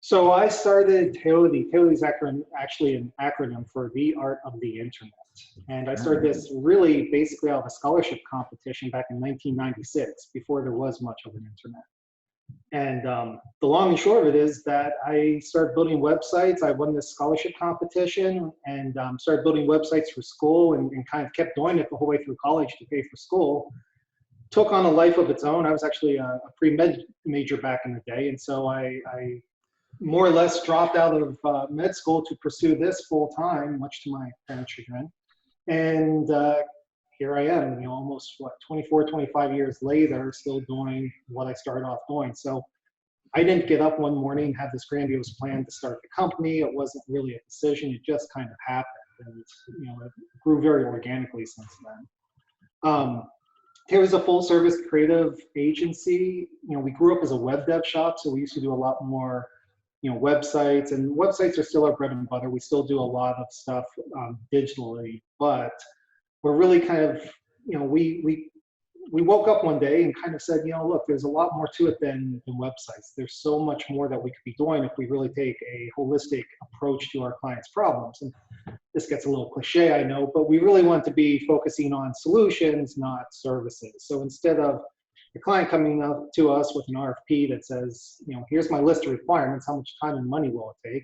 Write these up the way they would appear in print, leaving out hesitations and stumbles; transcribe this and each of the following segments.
So I started Taoti. Taoti is actually an acronym for the art of the internet. And I started this really basically out of a scholarship competition back in 1996, before there was much of an internet. And the long and short of it is that I started building websites. I won this scholarship competition and started building websites for school and kind of kept doing it the whole way through college to pay for school. Took on a life of its own. I was actually a pre-med major back in the day. And so I more or less dropped out of med school to pursue this full time, much to my parents' chagrin. And here I am, almost 24, 25 years later, still doing what I started off doing. So I didn't get up one morning and have this grandiose plan to start the company. It wasn't really a decision. It just kind of happened. And it grew very organically since then. Here was a full service creative agency. We grew up as a web dev shop, so we used to do a lot more websites, and websites are still our bread and butter. We still do a lot of stuff digitally, but we're really kind of, we woke up one day and kind of said, look, there's a lot more to it than websites. There's so much more that we could be doing if we really take a holistic approach to our clients' problems. And this gets a little cliche, I know, but we really want to be focusing on solutions, not services. So instead of the client coming up to us with an RFP that says, here's my list of requirements, how much time and money will it take?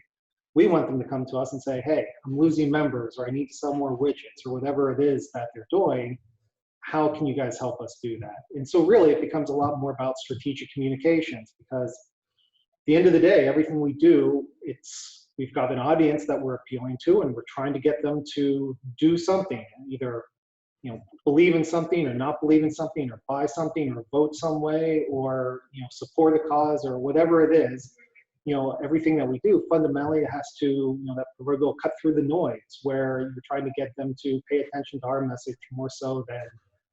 We want them to come to us and say, hey, I'm losing members, or I need to sell more widgets, or whatever it is that they're doing. How can you guys help us do that? And so really it becomes a lot more about strategic communications, because at the end of the day, everything we do, we've got an audience that we're appealing to, and we're trying to get them to do something, either believe in something or not believe in something, or buy something, or vote some way, or support a cause, or whatever it is. Everything that we do fundamentally has to, that proverbial cut through the noise, where you're trying to get them to pay attention to our message more so than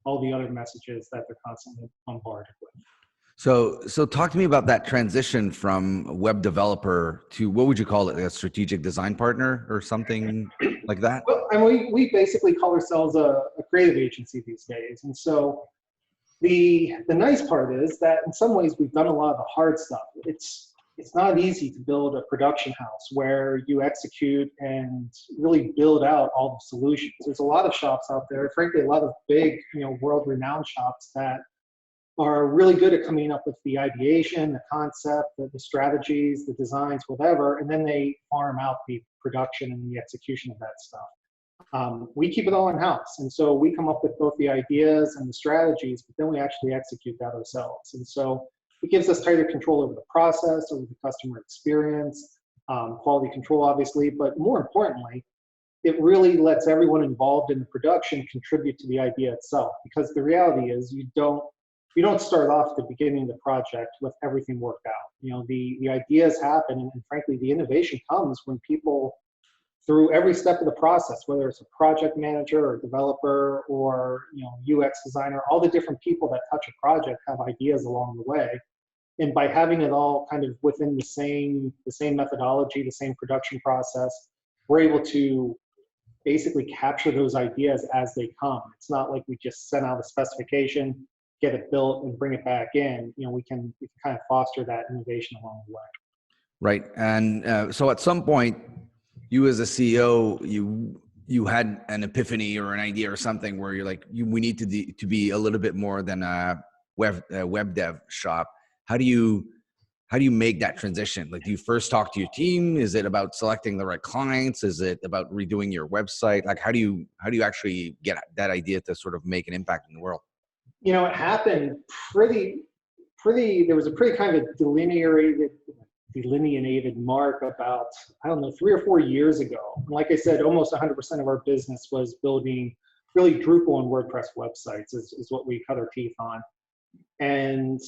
all the other messages that they're constantly bombarded with. So talk to me about that transition from web developer to, what would you call it, a strategic design partner or something like that? Well, and we basically call ourselves a creative agency these days. And so the nice part is that in some ways we've done a lot of the hard stuff. It's not easy to build a production house where you execute and really build out all the solutions. There's a lot of shops out there, frankly, a lot of big, world-renowned shops that are really good at coming up with the ideation, the concept, the strategies, the designs, whatever, and then they farm out the production and the execution of that stuff. We keep it all in-house, and so we come up with both the ideas and the strategies, but then we actually execute that ourselves. And so it gives us tighter control over the process, over the customer experience, quality control, obviously, but more importantly, it really lets everyone involved in the production contribute to the idea itself, because the reality is you don't start off at the beginning of the project with everything worked out. The ideas happen, and frankly, the innovation comes when people, through every step of the process, whether it's a project manager or developer or UX designer, all the different people that touch a project have ideas along the way. And by having it all kind of within the same methodology, the same production process, we're able to basically capture those ideas as they come. It's not like we just send out a specification, get it built, and bring it back in. We can kind of foster that innovation along the way. Right. And so at some point, you as a CEO, you had an epiphany or an idea or something where you're like, we need to be a little bit more than a web dev shop. How do you make that transition? Like, do you first talk to your team? Is it about selecting the right clients? Is it about redoing your website? Like, how do you actually get that idea to sort of make an impact in the world? It happened there was a pretty kind of delineated mark about, 3 or 4 years ago. And like I said, almost 100% of our business was building really Drupal and WordPress websites is what we cut our teeth on. And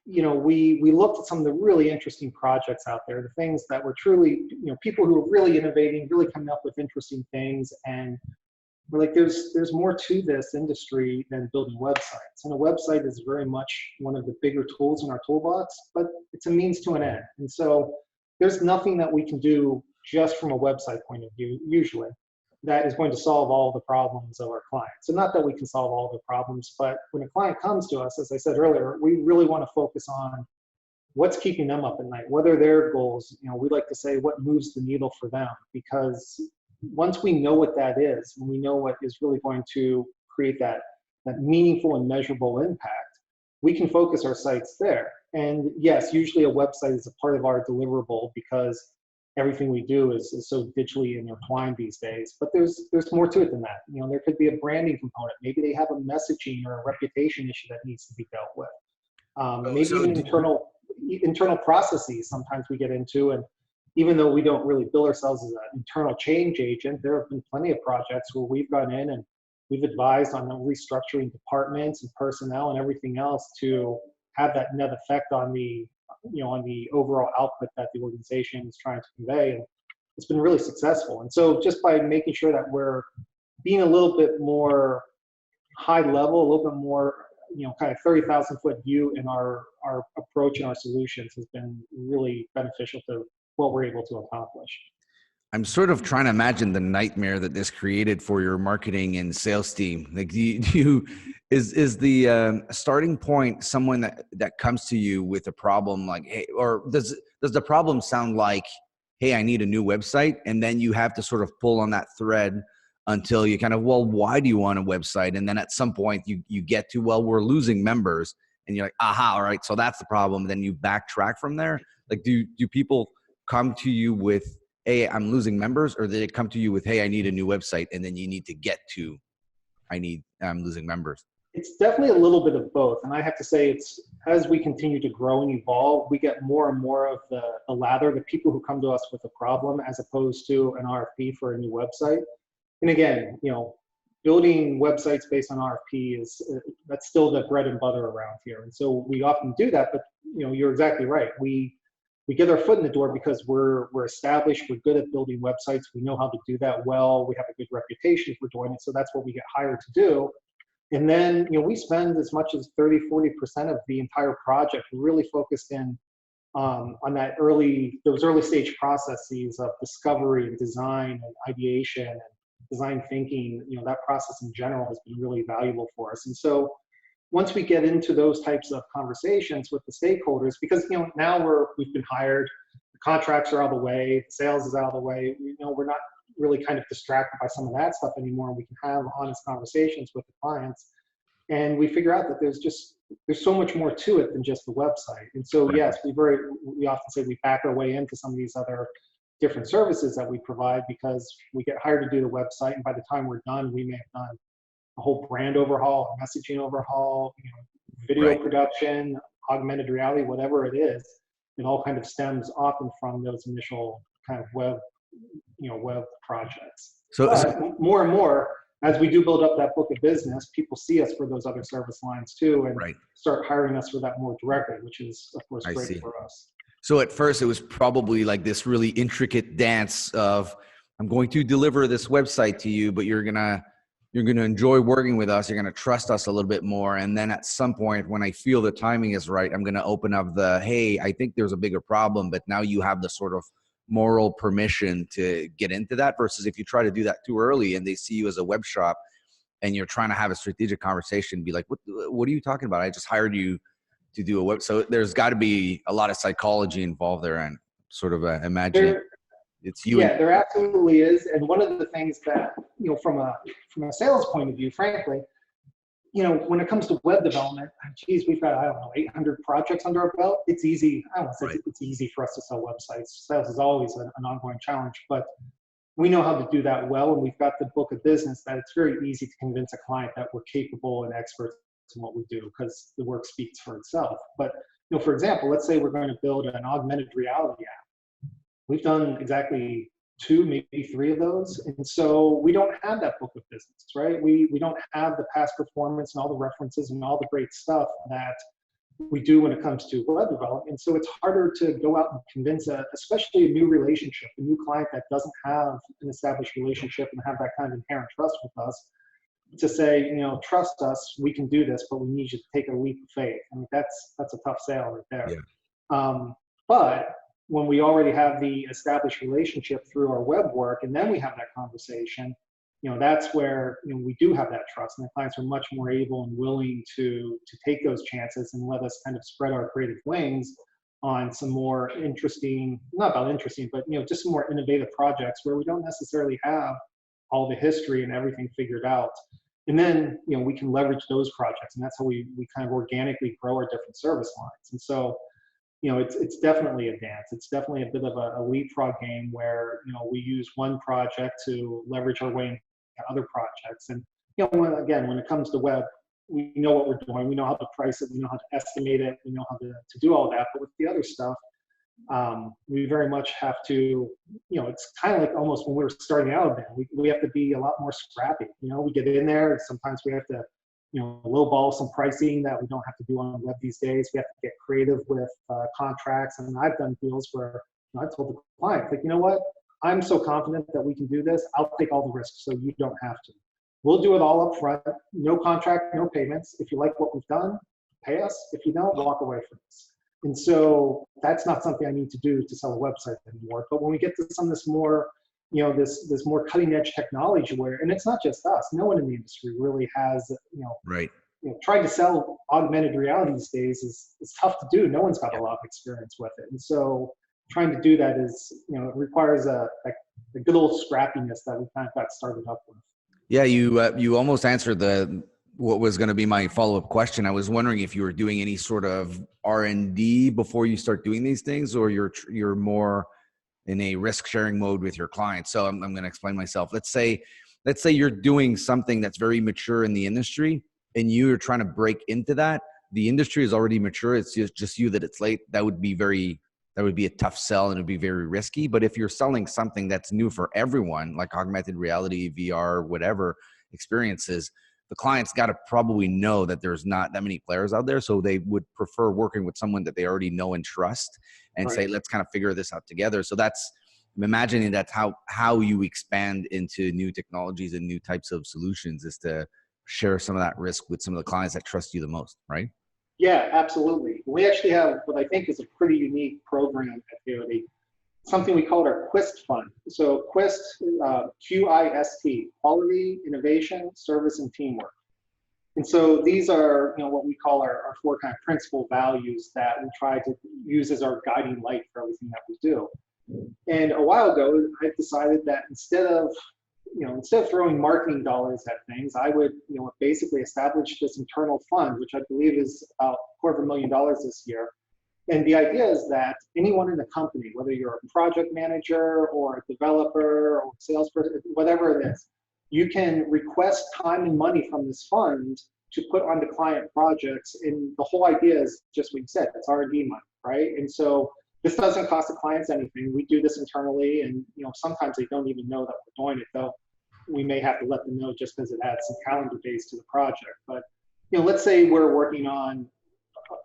we looked at some of the really interesting projects out there, the things that were truly, people who were really innovating, really coming up with interesting things. And we're like, there's more to this industry than building websites. And a website is very much one of the bigger tools in our toolbox, but it's a means to an end. And so there's nothing that we can do just from a website point of view, usually, that is going to solve all the problems of our clients. So not that we can solve all the problems, but when a client comes to us, as I said earlier, we really want to focus on what's keeping them up at night? What are their goals? We like to say what moves the needle for them, because once we know what that is, and we know what is really going to create that meaningful and measurable impact, we can focus our sites there. And yes, usually a website is a part of our deliverable because everything we do is so digitally intertwined these days. But there's more to it than that. There could be a branding component. Maybe they have a messaging or a reputation issue that needs to be dealt with. Maybe So even internal processes sometimes we get into. And even though we don't really bill ourselves as an internal change agent, there have been plenty of projects where we've gone in and we've advised on restructuring departments and personnel and everything else to have that net effect on the overall output that the organization is trying to convey. And it's been really successful. And so just by making sure that we're being a little bit more high level, a little bit more, kind of 30,000 foot view in our approach and our solutions has been really beneficial to what we're able to accomplish. I'm sort of trying to imagine the nightmare that this created for your marketing and sales team. Like, is the starting point someone that comes to you with a problem like, hey, or does the problem sound like, hey, I need a new website, and then you have to sort of pull on that thread until you kind of, well, why do you want a website? And then at some point you get to, well, we're losing members, and you're like, aha, all right, so that's the problem. Then you backtrack from there. Like, do people come to you with, hey, I'm losing members, or did it come to you with, hey, I need a new website, and then you need to get to, I'm losing members? It's definitely a little bit of both. And I have to say, it's as we continue to grow and evolve, we get more and more of the latter, the people who come to us with a problem as opposed to an RFP for a new website. And again, building websites based on RFP that's still the bread and butter around here. And so we often do that, but you're exactly right. We get our foot in the door because we're established, we're good at building websites, we know how to do that well, we have a good reputation for doing it, so that's what we get hired to do. And then we spend as much as 30-40% of the entire project really focused in on those early stage processes of discovery and design and ideation and design thinking. That process in general has been really valuable for us. And so once we get into those types of conversations with the stakeholders, because now we've been hired, the contracts are out of the way, sales is out of the way, we're not really kind of distracted by some of that stuff anymore. We can have honest conversations with the clients, and we figure out that there's so much more to it than just the website. And so yes, we often say we back our way into some of these other different services that we provide, because we get hired to do the website, and by the time we're done, we may have done a whole brand overhaul, a messaging overhaul, video production, augmented reality, whatever it is. It all kind of stems often from those initial kind of web projects. So more and more, as we do build up that book of business, people see us for those other service lines too, and start hiring us for that more directly, which is of course great for us. So at first it was probably like this really intricate dance of, I'm going to deliver this website to you, but you're gonna enjoy working with us. You're gonna trust us a little bit more. And then at some point, when I feel the timing is right, I'm gonna open up hey, I think there's a bigger problem, but now you have the sort of moral permission to get into that, versus if you try to do that too early and they see you as a web shop and you're trying to have a strategic conversation, be like, what are you talking about? I just hired you to do a web. So there's got to be a lot of psychology involved there, and sort of imagining it's you. Yeah, there absolutely is. And one of the things that, from a sales point of view, frankly, when it comes to web development, geez, we've got, 800 projects under our belt. It's easy. I don't want to say it's easy for us to sell websites. Sales is always an ongoing challenge, but we know how to do that well. And we've got the book of business that it's very easy to convince a client that we're capable and experts in what we do, because the work speaks for itself. But, for example, let's say we're going to build an augmented reality app. We've done exactly 2, maybe 3 of those. And so we don't have that book of business, right? We don't have the past performance and all the references and all the great stuff that we do when it comes to web development. And so it's harder to go out and convince especially a new relationship, a new client that doesn't have an established relationship and have that kind of inherent trust with us, to say, trust us, we can do this, but we need you to take a leap of faith. I mean, that's a tough sale right there. Yeah. But when we already have the established relationship through our web work, and then we have that conversation, that's where we do have that trust, and the clients are much more able and willing to take those chances and let us kind of spread our creative wings on some more interesting, not about interesting, but just some more innovative projects where we don't necessarily have all the history and everything figured out. And then, we can leverage those projects, and that's how we kind of organically grow our different service lines. And so, it's definitely advanced. It's definitely a bit of a leapfrog game where, we use one project to leverage our way into other projects. And, when it comes to web, we know what we're doing. We know how to price it. We know how to estimate it. We know how to do all that. But with the other stuff, we very much have to, it's kind of like almost when we were starting out then, we have to be a lot more scrappy. We get in there, and sometimes we have to, lowball some pricing that we don't have to do on the web these days. We have to get creative with contracts. And I've done deals where I told the client, like, you know what, I'm so confident that we can do this. I'll take all the risks so you don't have to. We'll do it all up front, no contract, no payments. If you like what we've done, pay us. If you don't, walk away from us. And so that's not something I need to do to sell a website anymore. But when we get to some of this more, this more cutting edge technology where, and it's not just us, no one in the industry really has, right. Trying to sell augmented reality these days is tough to do. No one's got a lot of experience with it. And so trying to do that is, it requires a good old scrappiness that we kind of got started up with. Yeah, you almost answered what was going to be my follow-up question. I was wondering if you were doing any sort of R&D before you start doing these things, or you're more in a risk-sharing mode with your clients. So I'm going to explain myself. Let's say you're doing something that's very mature in the industry, and you're trying to break into that. The industry is already mature. It's just you that it's late. That would be a tough sell, and it'd be very risky. But if you're selling something that's new for everyone, like augmented reality, VR, whatever experiences, the client's got to probably know that there's not that many players out there. So they would prefer working with someone that they already know and trust, and Right. say, let's kind of figure this out together. So I'm imagining that's how you expand into new technologies and new types of solutions, is to share some of that risk with some of the clients that trust you the most, right? Yeah, absolutely. We actually have what I think is a pretty unique program at Taoti, something we call our QUIST fund. So QUIST, QIST, quality, innovation, service, and teamwork. And so these are, what we call our four kind of principal values that we try to use as our guiding light for everything that we do. And a while ago, I decided that instead of throwing marketing dollars at things, I would, basically establish this internal fund, which I believe is about $250,000 this year. And the idea is that anyone in the company, whether you're a project manager or a developer or salesperson, whatever it is, you can request time and money from this fund to put onto client projects. And the whole idea is just what you said, it's R&D money, right? And so this doesn't cost the clients anything. We do this internally, and sometimes they don't even know that we're doing it, though we may have to let them know just because it adds some calendar days to the project. But let's say we're working on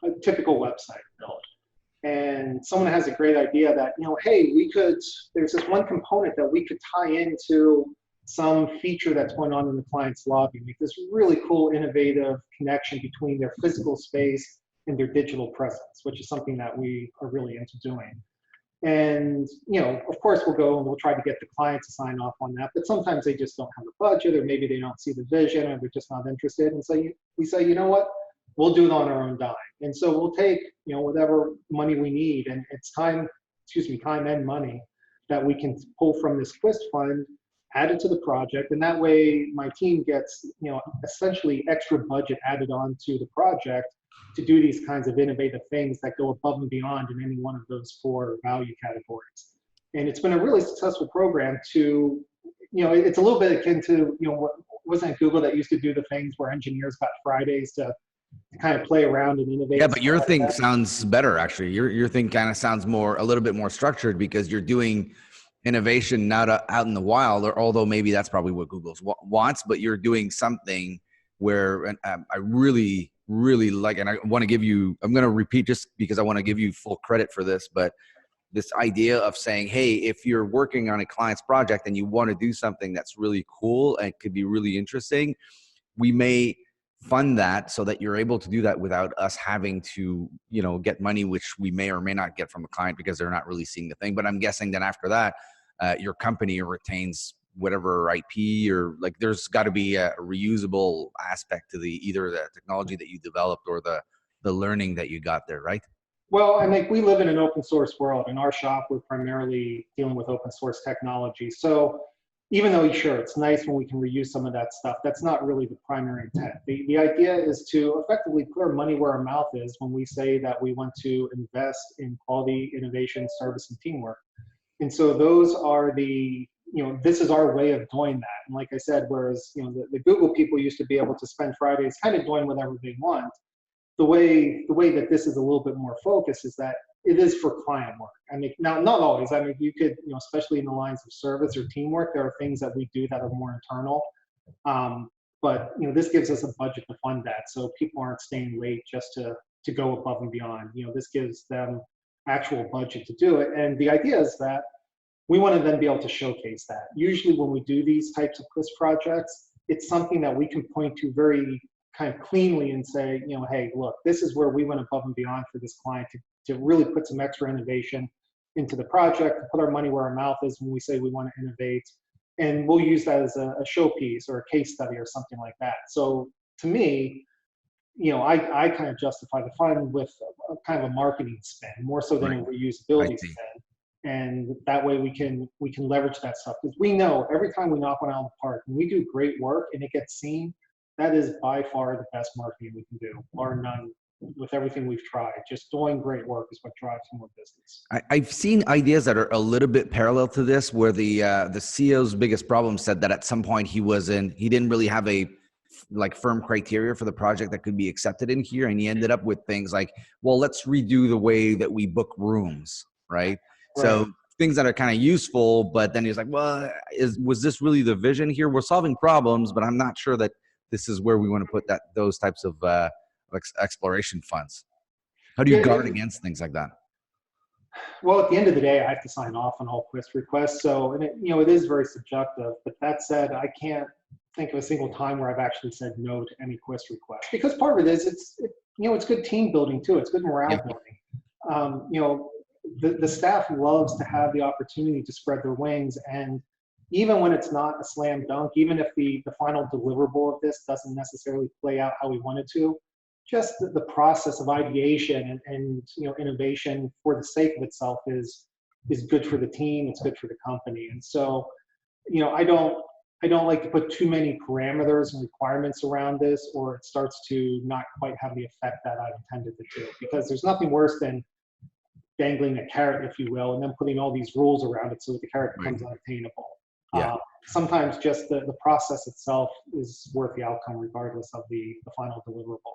a typical website build, and someone has a great idea that, hey, there's this one component that we could tie into some feature that's going on in the client's lobby, make this really cool, innovative connection between their physical space and their digital presence, which is something that we are really into doing. And, of course, we'll go and we'll try to get the client to sign off on that, but sometimes they just don't have the budget, or maybe they don't see the vision, and they're just not interested. And so we say, you know what, we'll do it on our own dime. And so we'll take, whatever money we need, and it's time and money that we can pull from this QUIST fund, add it to the project, and that way my team gets, essentially extra budget added on to the project to do these kinds of innovative things that go above and beyond in any one of those four value categories. And it's been a really successful program to, it's a little bit akin to, wasn't it Google that used to do the things where engineers got Fridays to kind of play around and innovate? Yeah, but your thing sounds better, actually. Your thing kind of sounds a little bit more structured, because you're doing innovation not out in the wild, or although maybe that's probably what Google wants, but you're doing something where I really like, and I want to give you, I'm going to repeat just because I want to give you full credit for this, but this idea of saying, hey, if you're working on a client's project and you want to do something that's really cool and could be really interesting, we may fund that so that you're able to do that without us having to, get money, which we may or may not get from the client because they're not really seeing the thing. But I'm guessing that after that, your company retains whatever IP, or like there's got to be a reusable aspect to either the technology that you developed or the learning that you got there, right? Well, and like we live in an open source world. In our shop, we're primarily dealing with open source technology. So even though sure, it's nice when we can reuse some of that stuff, that's not really the primary intent. The idea is to effectively put our money where our mouth is when we say that we want to invest in quality, innovation, service, and teamwork. And so those are this is our way of doing that. And like I said, whereas, the Google people used to be able to spend Fridays kind of doing whatever they want, the way that this is a little bit more focused is that it is for client work. I mean, now not always. I mean, you could, especially in the lines of service or teamwork, there are things that we do that are more internal. But this gives us a budget to fund that, so people aren't staying late just to go above and beyond. This gives them actual budget to do it, and the idea is that we want to then be able to showcase that. Usually, when we do these types of quiz projects, it's something that we can point to very kind of cleanly and say, hey, look, this is where we went above and beyond for this client to really put some extra innovation into the project, to put our money where our mouth is when we say we want to innovate. And we'll use that as a showpiece or a case study or something like that. So to me, I kind of justify the fund with a kind of a marketing spin, more so than a reusability spin. And that way we can leverage that stuff. Because we know every time we knock one out of the park, when we do great work and it gets seen, that is by far the best marketing we can do, bar none, with everything we've tried. Just doing great work is what drives more business. I've seen ideas that are a little bit parallel to this, where the CEO's biggest problem said that at some point he didn't really have a firm criteria for the project that could be accepted in here, and he ended up with things like, well, let's redo the way that we book rooms, right? So things that are kind of useful, but then he's like, well, was this really the vision here? We're solving problems, but I'm not sure that this is where we want to put those types of exploration funds. How do you guard against things like that? Well, at the end of the day, I have to sign off on all quiz requests. So, and it is very subjective. But that said, I can't think of a single time where I've actually said no to any quiz request, because part of it is it's good team building too. It's good morale building. The staff loves to have the opportunity to spread their wings, and even when it's not a slam dunk, even if the final deliverable of this doesn't necessarily play out how we want it to, just the process of ideation and innovation for the sake of itself is good for the team. It's good for the company. And so, I don't like to put too many parameters and requirements around this, or it starts to not quite have the effect that I intended it to. Because there's nothing worse than dangling a carrot, if you will, and then putting all these rules around it so that the carrot becomes unattainable. Sometimes just the process itself is worth the outcome, regardless of the final deliverable.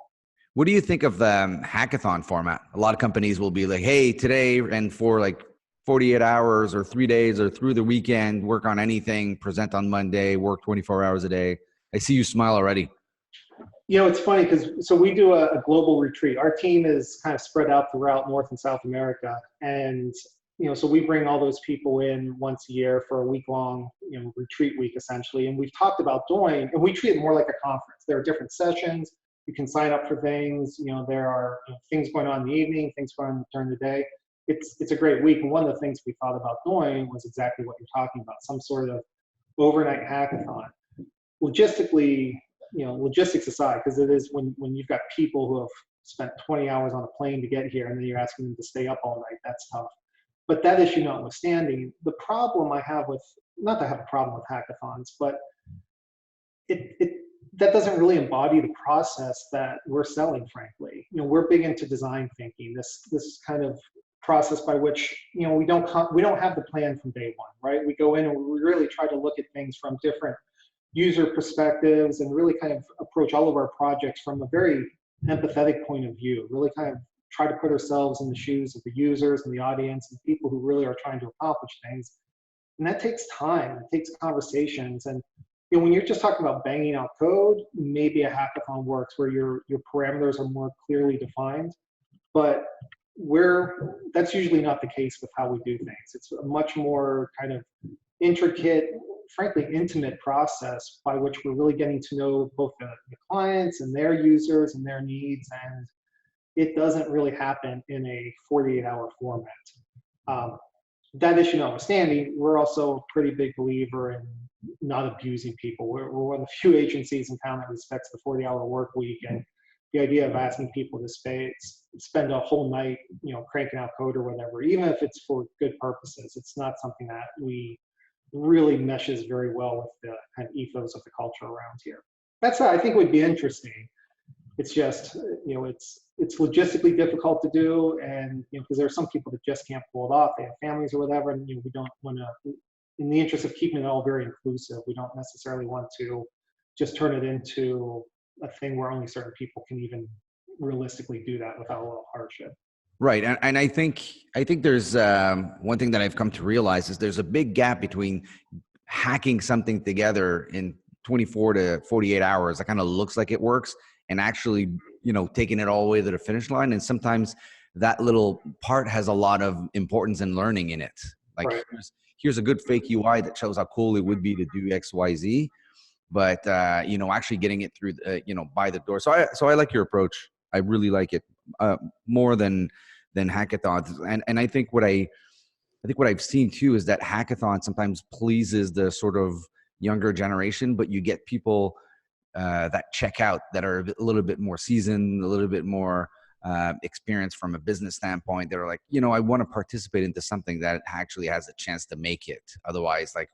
What do you think of the hackathon format? A lot of companies will be like, hey, today and for 48 hours or 3 days or through the weekend, work on anything, present on Monday, work 24 hours a day. I see you smile already. It's funny because we do a global retreat. Our team is kind of spread out throughout North and South America. And so we bring all those people in once a year for a week-long, retreat week, essentially. And we've talked about doing, and we treat it more like a conference. There are different sessions. You can sign up for things. There are things going on in the evening, things going on during the day. It's a great week. And one of the things we thought about doing was exactly what you're talking about, some sort of overnight hackathon. Logistically, logistics aside, because it is when you've got people who have spent 20 hours on a plane to get here and then you're asking them to stay up all night, that's tough. But that issue notwithstanding, the problem I have with, not that I have a problem with hackathons, but that doesn't really embody the process that we're selling, frankly. We're big into design thinking, this kind of process by which, we don't have the plan from day one, right? We go in and we really try to look at things from different user perspectives and really kind of approach all of our projects from a very empathetic point of view, really kind of try to put ourselves in the shoes of the users and the audience and people who really are trying to accomplish things. And that takes time, it takes conversations. And when you're just talking about banging out code, maybe a hackathon works where your parameters are more clearly defined. But that's usually not the case with how we do things. It's a much more kind of intricate, frankly, intimate process by which we're really getting to know both the clients and their users and their needs. And it doesn't really happen in a 48-hour format. That issue notwithstanding, we're also a pretty big believer in not abusing people. We're one of the few agencies in town that respects the 40-hour work week, and the idea of asking people to spend a whole night, cranking out code or whatever, even if it's for good purposes. It's not something that we really meshes very well with the kind of ethos of the culture around here. That's I think would be interesting. It's just, it's logistically difficult to do, and because there are some people that just can't pull it off. They have families or whatever, and we don't want to, in the interest of keeping it all very inclusive, we don't necessarily want to just turn it into a thing where only certain people can even realistically do that without a little hardship. Right. And I think there's one thing that I've come to realize is there's a big gap between hacking something together in 24 to 48 hours that kind of looks like it works and actually, taking it all the way to the finish line. And sometimes that little part has a lot of importance and learning in it. Like Right. here's a good fake UI that shows how cool it would be to do X, Y, Z, but actually getting it through, by the door. So I like your approach. I really like it more than hackathons. And I think what I've seen too is that hackathon sometimes pleases the sort of younger generation, but you get people that check out that are a little bit more seasoned, a little bit more experienced from a business standpoint. They're like, I want to participate into something that actually has a chance to make it. Otherwise, like,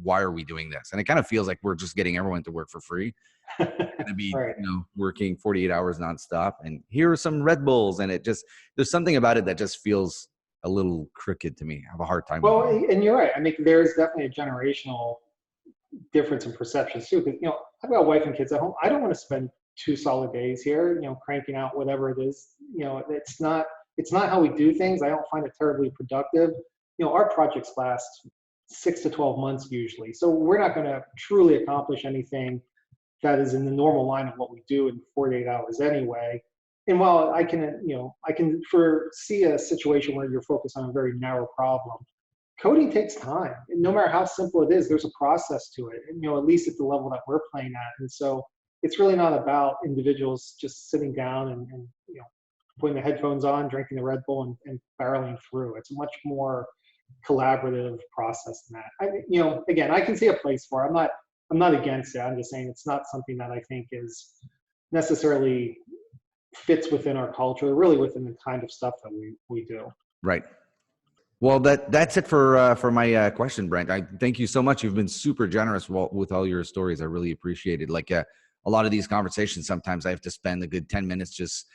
why are we doing this? And it kind of feels like we're just getting everyone to work for free. Going to be, Right. working 48 hours nonstop. And here are some Red Bulls. And there's something about it that just feels a little crooked to me. I have a hard time Well, with it. and you're right. I mean, there's definitely a generational difference in perceptions too. Because I've got a wife and kids at home. I don't want to spend 2 solid days here, cranking out whatever it is. It's not how we do things. I don't find it terribly productive. Our projects last 6 to 12 months usually, so we're not going to truly accomplish anything that is in the normal line of what we do in 48 hours anyway. And while I can foresee a situation where you're focused on a very narrow problem, coding takes time. And no matter how simple it is, there's a process to it, and, at least at the level that we're playing at. And so it's really not about individuals just sitting down and putting the headphones on, drinking the Red Bull, and barreling through. It's a much more collaborative process than that. Again, I can see a place for it. I'm not against it. I'm just saying it's not something that I think is necessarily fits within our culture, really within the kind of stuff that we do. Right. Well, that's it for my question, Brent. I thank you so much. You've been super generous with all your stories. I really appreciate it. Like a lot of these conversations, sometimes I have to spend a good 10 minutes just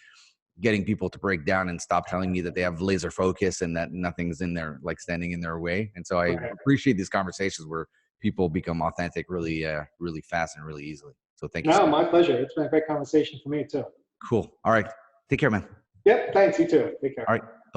getting people to break down and stop telling me that they have laser focus and that nothing's in there, like standing in their way. And so I Right. appreciate these conversations where people become authentic really, really fast and really easily. So thank you so No, much. my pleasure. It's been a great conversation for me too. Cool. All right. Take care, man. Yep. Thanks. You too. Take care. All right.